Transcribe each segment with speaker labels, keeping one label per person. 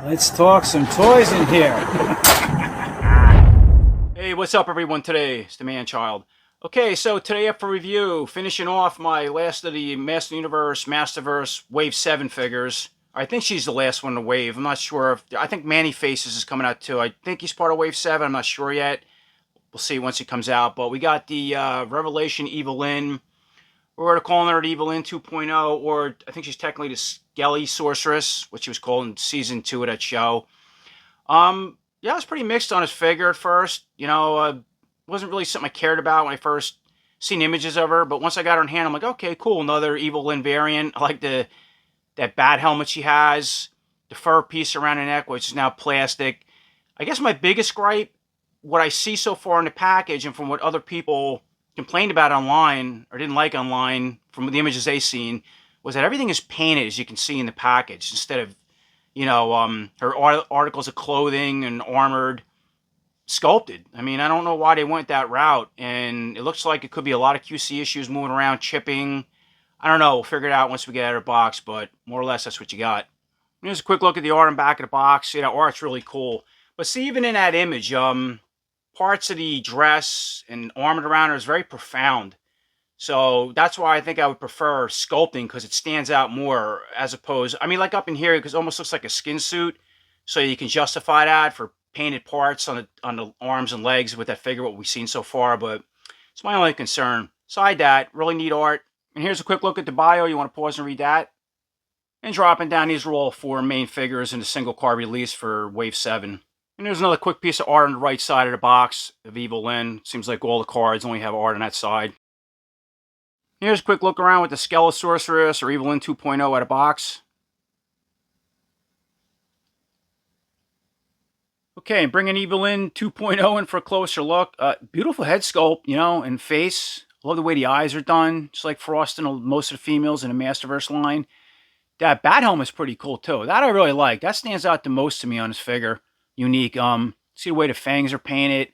Speaker 1: Let's talk some toys in here.
Speaker 2: Hey, what's up everyone? Today it's the man-child. Okay, so today up for review, finishing off my last of the Master Universe, Masterverse Wave 7 figures. I think she's the last one to Wave. I'm not sure if... I think Manny Faces is coming out too. I think he's part of Wave 7. I'm not sure yet. We'll see once he comes out. But we got the Revalation Evil-Lyn. We're calling her the Evil-Lyn 2.0, or I think she's technically the Skelesorceress, which she was called in Season 2 of that show. Yeah, I was pretty mixed on his figure at first. Wasn't really something I cared about when I first seen images of her. But once I got her in hand, I'm like, okay, cool, another Evil-Lyn variant. I like that bat helmet she has, the fur piece around her neck, which is now plastic. I guess my biggest gripe, what I see so far in the package, and from what other people complained about online or didn't like online from the images they seen, was that everything is painted, as you can see in the package, instead of her articles of clothing and armored, sculpted. I mean, I don't know why they went that route, and it looks like it could be a lot of QC issues moving around, chipping. I don't know. We'll figure it out once we get out of the box, but more or less that's what you got. Here's a quick look at the art on the back of the box. See, that art's really cool. But see, even in that image, parts of the dress and armored around her is very profound. So that's why I think I would prefer sculpting, because it stands out more as opposed... I mean, like up in here, because it almost looks like a skin suit. So you can justify that for painted parts on the arms and legs with that figure, what we've seen so far. But it's my only concern. Aside that, really neat art. And here's a quick look at the bio. You want to pause and read that? And dropping down, these are all 4 main figures in a single card release for Wave 7. And there's another quick piece of art on the right side of the box of Evil-Lyn. Seems like all the cards only have art on that side. Here's a quick look around with the Skelesorceress or Evil-Lyn 2.0 out of box. Okay, bringing Evil-Lyn 2.0 in for a closer look. Beautiful head sculpt, and face. Love the way the eyes are done, just like Frost and most of the females in the Masterverse line. That bat helmet's pretty cool too. That I really like. That stands out the most to me on this figure. Unique. See the way the fangs are painted,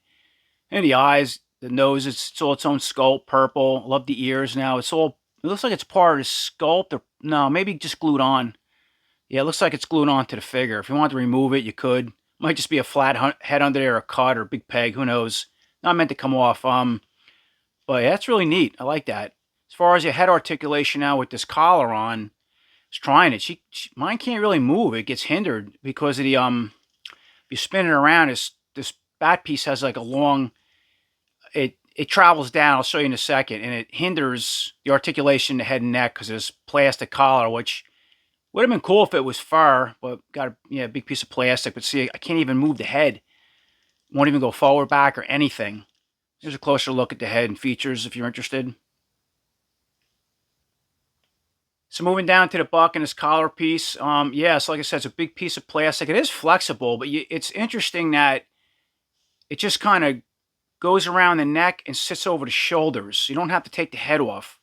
Speaker 2: and the eyes. The nose, it's all its own sculpt, purple. Love the ears now. It looks like it's part of the sculpt, or no, maybe just glued on. Yeah, it looks like it's glued on to the figure. If you want to remove it, you could. Might just be a flat head under there, a cut, or a big peg, who knows. Not meant to come off. But yeah, that's really neat. I like that. As far as your head articulation now with this collar on, it's trying it. Mine can't really move. It gets hindered because of the, if you spin it around, this bat piece has like a long... It travels down, I'll show you in a second, and it hinders the articulation in the head and neck because of this plastic collar, which would have been cool if it was fur, but got a big piece of plastic. But see, I can't even move the head. Won't even go forward, back, or anything. Here's a closer look at the head and features if you're interested. So moving down to the buck and this collar piece, so like I said, it's a big piece of plastic. It is flexible, but it's interesting that it just kind of goes around the neck and sits over the shoulders. You don't have to take the head off,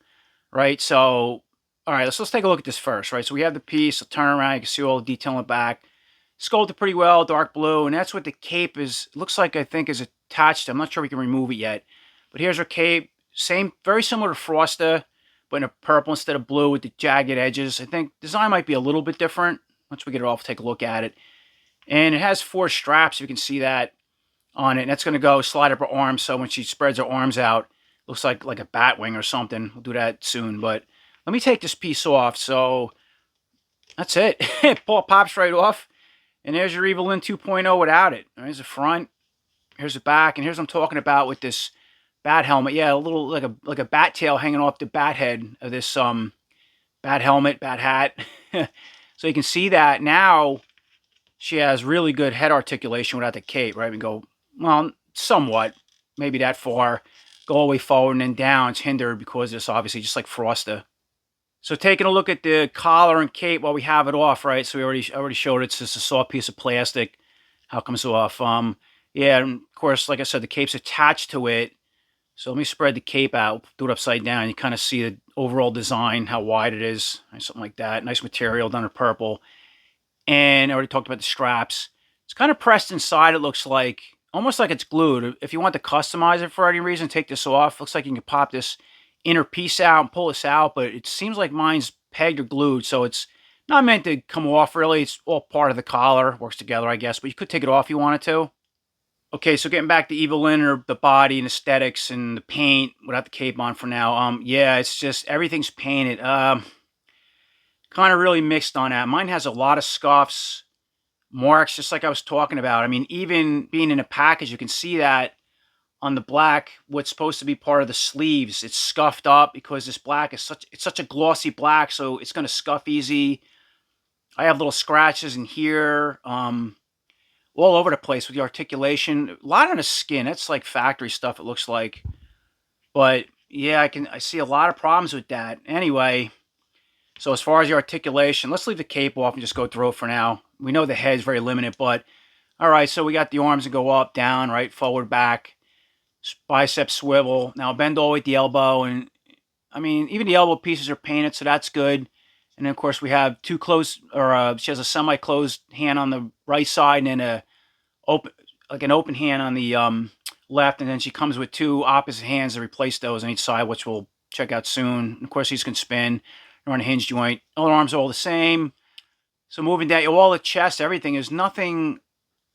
Speaker 2: right? So, all right, let's take a look at this first, right? So we have the piece. I'll turn around. You can see all the detail in the back. Sculpted pretty well, dark blue, and that's what the cape is. Looks like, I think, is attached to. I'm not sure we can remove it yet. But here's her cape. Same, very similar to Frosta, but in a purple instead of blue with the jagged edges. I think design might be a little bit different. Once we get it off, take a look at it. And it has 4 straps, if you can see that on it, and that's going to go slide up her arms, so when she spreads her arms out, looks like a bat wing or something. We'll do that soon, but let me take this piece off. So that's it. It pops right off, and there's your Evil-Lyn 2.0 without it. There's the front, here's the back, and here's what I'm talking about with this bat helmet. Yeah, a little like a bat tail hanging off the bat head of this bat helmet, bat hat. So you can see that now she has really good head articulation without the cape, right? We go, well, somewhat, maybe that far, go all the way forward and then down. It's hindered because of this, obviously, just like Frosta. So taking a look at the collar and cape while we have it off, right? So we already showed it's just a soft piece of plastic. How it comes off? Yeah, and of course, like I said, the cape's attached to it. So let me spread the cape out, do it upside down. You kind of see the overall design, how wide it is, something like that. Nice material done in purple. And I already talked about the straps. It's kind of pressed inside, it looks like. Almost like it's glued. If you want to customize it for any reason, take this off. Looks like you can pop this inner piece out and pull this out, but it seems like mine's pegged or glued, so it's Not meant to come off, really. It's all part of the collar. Works together, I guess. But you could take it off if you wanted to. Okay, so getting back to Evil-Lyn, or the body and aesthetics and the paint, without the cape on for now. Yeah, it's just everything's painted. Kind of really mixed on that. Mine has a lot of scuffs, marks, just like I was talking about. I mean, even being in a package, you can see that on the black, what's supposed to be part of the sleeves, it's scuffed up because this black is such a glossy black, so it's going to scuff easy. I have little scratches in here, all over the place with the articulation. A lot on the skin. That's like factory stuff, it looks like. But yeah, I see a lot of problems with that. Anyway, so as far as the articulation, let's leave the cape off and just go through it for now. We know the head's very limited, but all right, so we got the arms that go up, down, right, forward, back, bicep swivel. Now bend all the way at the elbow, and I mean, even the elbow pieces are painted, so that's good. And then, of course, we have two closed, or she has a semi-closed hand on the right side, and then a open, like an open hand on the left. And then she comes with two opposite hands to replace those on each side, which we'll check out soon. And of course, these can spin. They're on a hinge joint. All the arms are all the same. So moving down, all the chest, everything is nothing.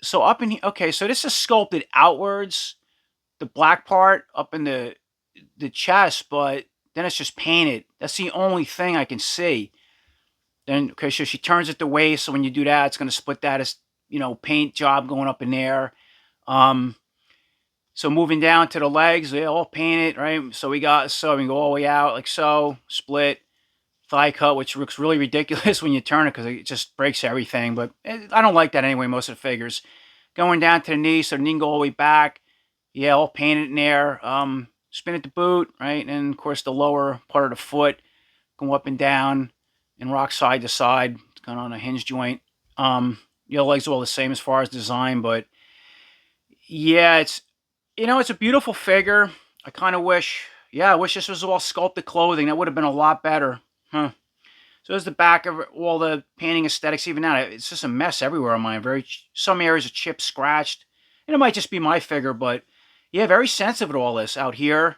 Speaker 2: So up in here, okay, so this is sculpted outwards, the black part up in the chest, but then it's just painted. That's the only thing I can see. Then, okay, so she turns it the waist, so when you do that, it's going to split that as, you know, paint job going up in there. So moving down to the legs, they all painted, right? So we go all the way out like so, split, thigh cut, which looks really ridiculous when you turn it because it just breaks everything. But I don't like that anyway, most of the figures. Going down to the knee, so the knee can go all the way back. Yeah, all painted in there. Spin at the boot, right? And of course the lower part of the foot, go up and down and rock side to side. It's kind of on a hinge joint. The legs are all the same as far as design, but yeah, it's, you know, it's a beautiful figure. I kind of wish, yeah, I wish this was all sculpted clothing. That would have been a lot better. Huh. So there's the back of all the painting aesthetics. Even now, it's just a mess everywhere on mine. Some areas are chipped, scratched. And it might just be my figure, but yeah, very sensitive to all this out here.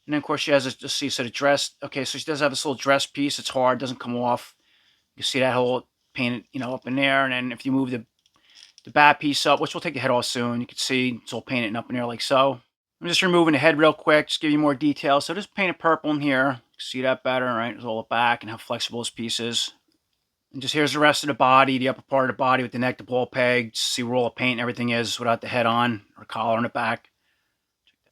Speaker 2: And then, of course, she has a see, so the dress. Okay, so she does have this little dress piece. It's hard, doesn't come off. You see that whole painted, you know, up in there. And then if you move the back piece up, which we'll take the head off soon, you can see it's all painted up in there like so. I'm just removing the head real quick, just give you more detail. So just painted purple in here. See that better, right? It's all the back and how flexible this piece is. And just here's the rest of the body, the upper part of the body with the neck to ball peg. Just see where all the paint and everything is without the head on or collar on the back.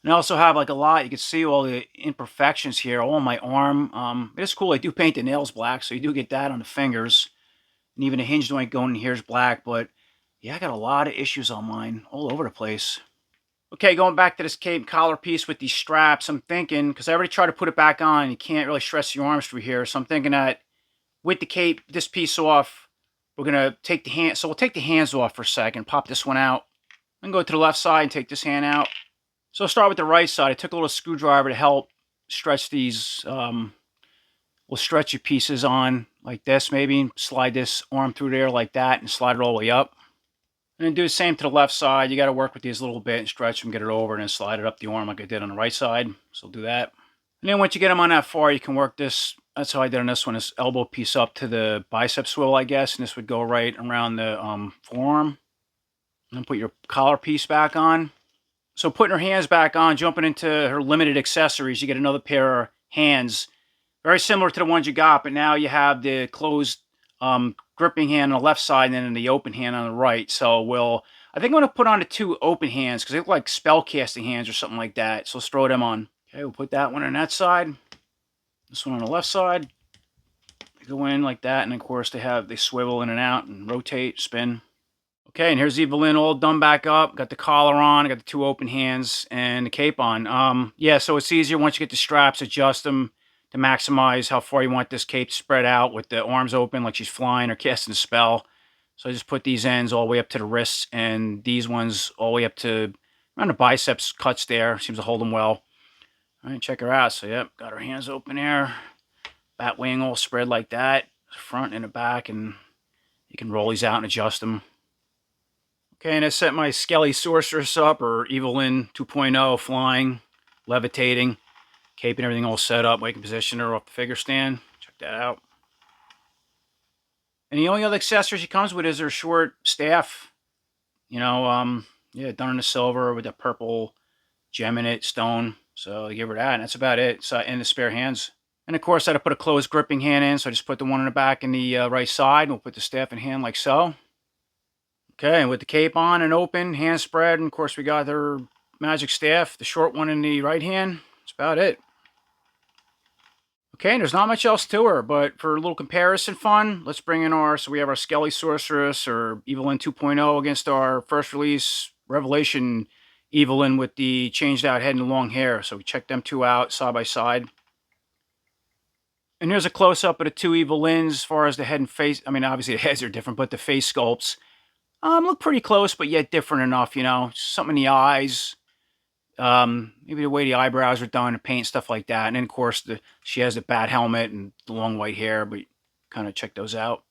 Speaker 2: And I also have like a lot, you can see all the imperfections here, all on my arm. It's cool, I do paint the nails black, so you do get that on the fingers. And even the hinge joint going in here is black, but yeah, I got a lot of issues on mine, all over the place. Okay, going back to this cape collar piece with these straps, I'm thinking, because I already tried to put it back on, you can't really stress your arms through here, so I'm thinking that with the cape, this piece off, we're going to take the hand, so we'll take the hands off for a second, pop this one out, then go to the left side and take this hand out. So I'll start with the right side. I took a little screwdriver to help stretch these, we'll stretch your pieces on like this maybe, slide this arm through there like that and slide it all the way up. And then do the same to the left side. You got to work with these a little bit and stretch them, get it over, and then slide it up the arm like I did on the right side. So I'll do that. And then once you get them on that far, you can work this. That's how I did on this one, this elbow piece up to the bicep swivel, I guess. And this would go right around the forearm. And then put your collar piece back on. So putting her hands back on, jumping into her limited accessories, you get another pair of hands. Very similar to the ones you got, but now you have the closed gripping hand on the left side and then the open hand on the right. So I think I'm going to put on the two open hands because they look like spell casting hands or something like that. So let's throw them on. Okay, we'll put that one on that side. This one on the left side. They go in like that, and of course they swivel in and out and rotate, spin. Okay, and here's Evil-Lyn all done back up. Got the collar on, got the two open hands, and the cape on. Yeah, so it's easier once you get the straps, adjust them to maximize how far you want this cape to spread out with the arms open like she's flying or casting a spell. So I just put these ends all the way up to the wrists and these ones all the way up to around the biceps cuts there. Seems to hold them well. All right, check her out. So, yep, got her hands open here. Bat wing all spread like that. Front and the back, and you can roll these out and adjust them. Okay, and I set my Skelesorceress up, or Evil-Lyn 2.0, flying, levitating. Cape and everything all set up. We can position her off the figure stand. Check that out. And the only other accessory she comes with is her short staff. You know, yeah, done in the silver with the purple gem in it, stone. So I give her that, and that's about it. So, and the spare hands. And of course, I had to put a closed gripping hand in, so I just put the one in the back and the right side, and we'll put the staff in hand like so. Okay, and with the cape on and open, hands spread, and of course we got her magic staff, the short one in the right hand. That's about it. Okay, and there's not much else to her, but for a little comparison fun, let's bring in so we have our Skelesorceress or Evil-Lyn 2.0 against our first release Revalation Evil-Lyn with the changed out head and long hair. So we check them two out side by side. And here's a close-up of the two Evil-Lyns as far as the head and face. I mean, obviously the heads are different, but the face sculpts look pretty close, but yet different enough, you know. Something in the eyes. Maybe the way the eyebrows are done, the paint, stuff like that. And then, of course, she has the bat helmet and the long white hair, but kind of check those out.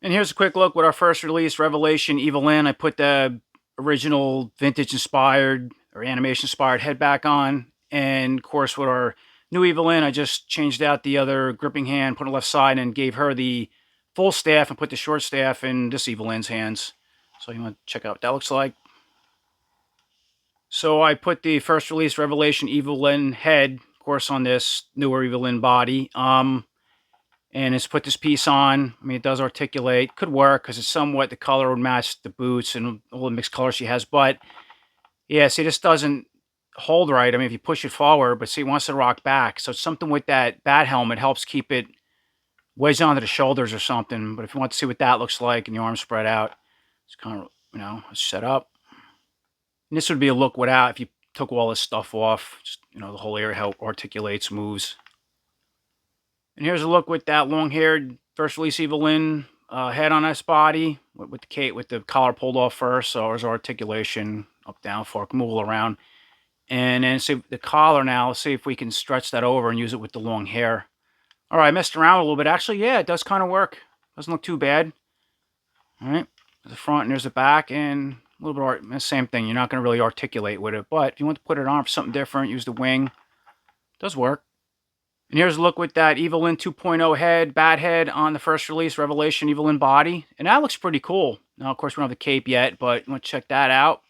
Speaker 2: And here's a quick look with our first release, Revalation Evil-Lyn. I put the original vintage-inspired or animation-inspired head back on. And, of course, with our new Evil-Lyn, I just changed out the other gripping hand, put it on the left side, and gave her the full staff and put the short staff in this Evil-Lyn's hands. So you want to check out what that looks like. So I put the first release Revalation Evil-Lyn head, of course, on this newer Evil-Lyn body. And it's put this piece on. I mean, it does articulate. Could work because it's somewhat the color would match the boots and all the mixed colors she has. But yeah, see, this doesn't hold right. I mean, if you push it forward, but see, it wants to rock back. So it's something with that bat helmet helps keep it wedged onto the shoulders or something. But if you want to see what that looks like and the arms spread out, it's kind of, you know, set up. And this would be a look without, if you took all this stuff off, just, you know, the whole area how it articulates, moves. And here's a look with that long-haired first release Evil-Lyn head on this body, with the cape, with the collar pulled off first. So there's articulation, up, down, fork, move all around. And then see the collar now, let's see if we can stretch that over and use it with the long hair. All right, I messed around a little bit. Actually, yeah, it does kind of work. Doesn't look too bad. All right, there's the front and there's the back, and a little bit same thing. You're not going to really articulate with it, but if you want to put it on for something different, use the wing. It does work. And here's a look with that Evil-Lyn 2.0 head, bat head on the first release Revalation Evil-Lyn body, and that looks pretty cool. Now, of course, we don't have the cape yet, but you want to check that out.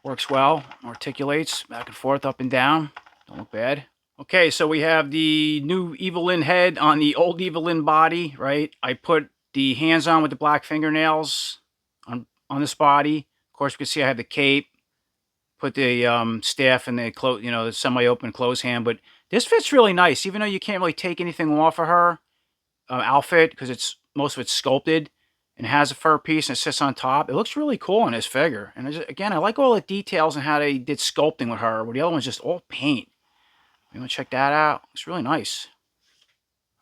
Speaker 2: Works well, articulates back and forth, up and down. Don't look bad. Okay, so we have the new Evil-Lyn head on the old Evil-Lyn body, right? I put the hands on with the black fingernails on this body. Of course, you can see I have the cape, put the staff in the the semi-open closed hand. But this fits really nice, even though you can't really take anything off of her outfit because most of it's sculpted and has a fur piece and it sits on top. It looks really cool in this figure. And again, I like all the details and how they did sculpting with her. Where the other one's just all paint. You want to check that out? It's really nice.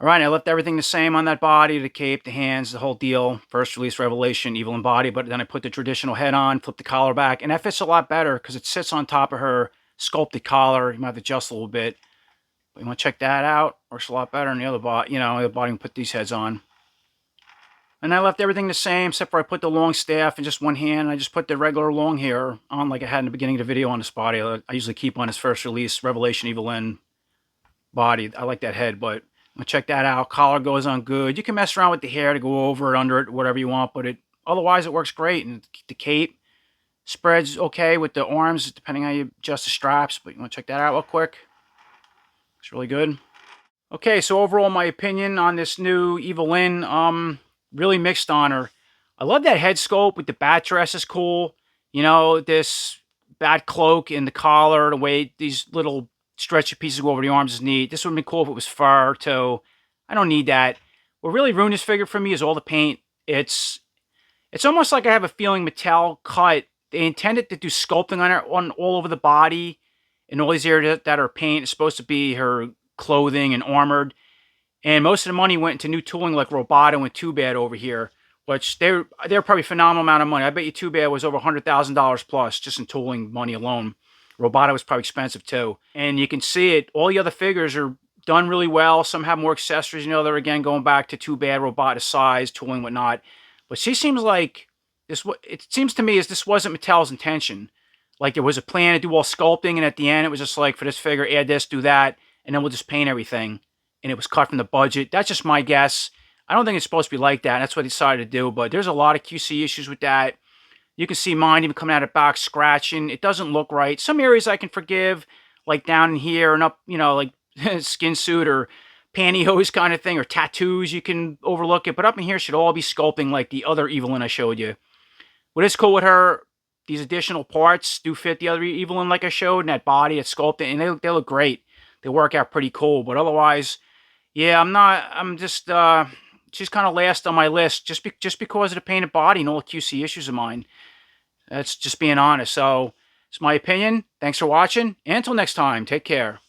Speaker 2: All right, I left everything the same on that body, the cape, the hands, the whole deal. First release Revalation Evil-Lyn body, but then I put the traditional head on, flip the collar back, and that fits a lot better because it sits on top of her sculpted collar. You might have to adjust a little bit. But you want to check that out? Works a lot better than the other body. The body can put these heads on. And I left everything the same, except for I put the long staff in just one hand, and I just put the regular long hair on like I had in the beginning of the video on this body. I usually keep on his first release Revalation Evil-Lyn body. I like that head, but check that out. Collar goes on good. You can mess around with the hair to go over it, under it, whatever you want, but otherwise it works great. And the cape spreads okay with the arms, depending how you adjust the straps. But you want to check that out real quick. It's really good. Okay, so overall, my opinion on this new Evil-Lyn, really mixed on her. I love that head sculpt with the bat dress is cool. This bat cloak and the collar, the way these little stretchy pieces go over the arms is neat. This would have been cool if it was fur, too. I don't need that. What really ruined this figure for me is all the paint. It's almost like I have a feeling Mattel cut. They intended to do sculpting on her all over the body and all these areas that are paint. It's supposed to be her clothing and armored. And most of the money went into new tooling like Roboto and Too Bad over here, which they're probably a phenomenal amount of money. I bet you Too Bad was over $100,000 plus just in tooling money alone. Roboto was probably expensive too. And you can see it. All the other figures are done really well. Some have more accessories. They're again going back to Too Bad, Roboto size, tooling, whatnot. But she seems like it seems to me as this wasn't Mattel's intention. Like there was a plan to do all sculpting, and at the end it was just like, for this figure, add this, do that, and then we'll just paint everything. And it was cut from the budget. That's just my guess. I don't think it's supposed to be like that. That's what they decided to do, but there's a lot of QC issues with that. You can see mine even coming out of box scratching. It doesn't look right. Some areas I can forgive, like down in here and up, you know, like skin suit or pantyhose kind of thing, or tattoos, you can overlook it. But up in here should all be sculpting like the other Evil-Lyn I showed you. What is cool with her, these additional parts do fit the other Evil-Lyn like I showed, and that body, it's sculpted, and they look great. They work out pretty cool. But otherwise, yeah, I'm just, she's kind of last on my list just because of the painted body and all the QC issues of mine. That's just being honest. So, it's my opinion. Thanks for watching. And until next time, take care.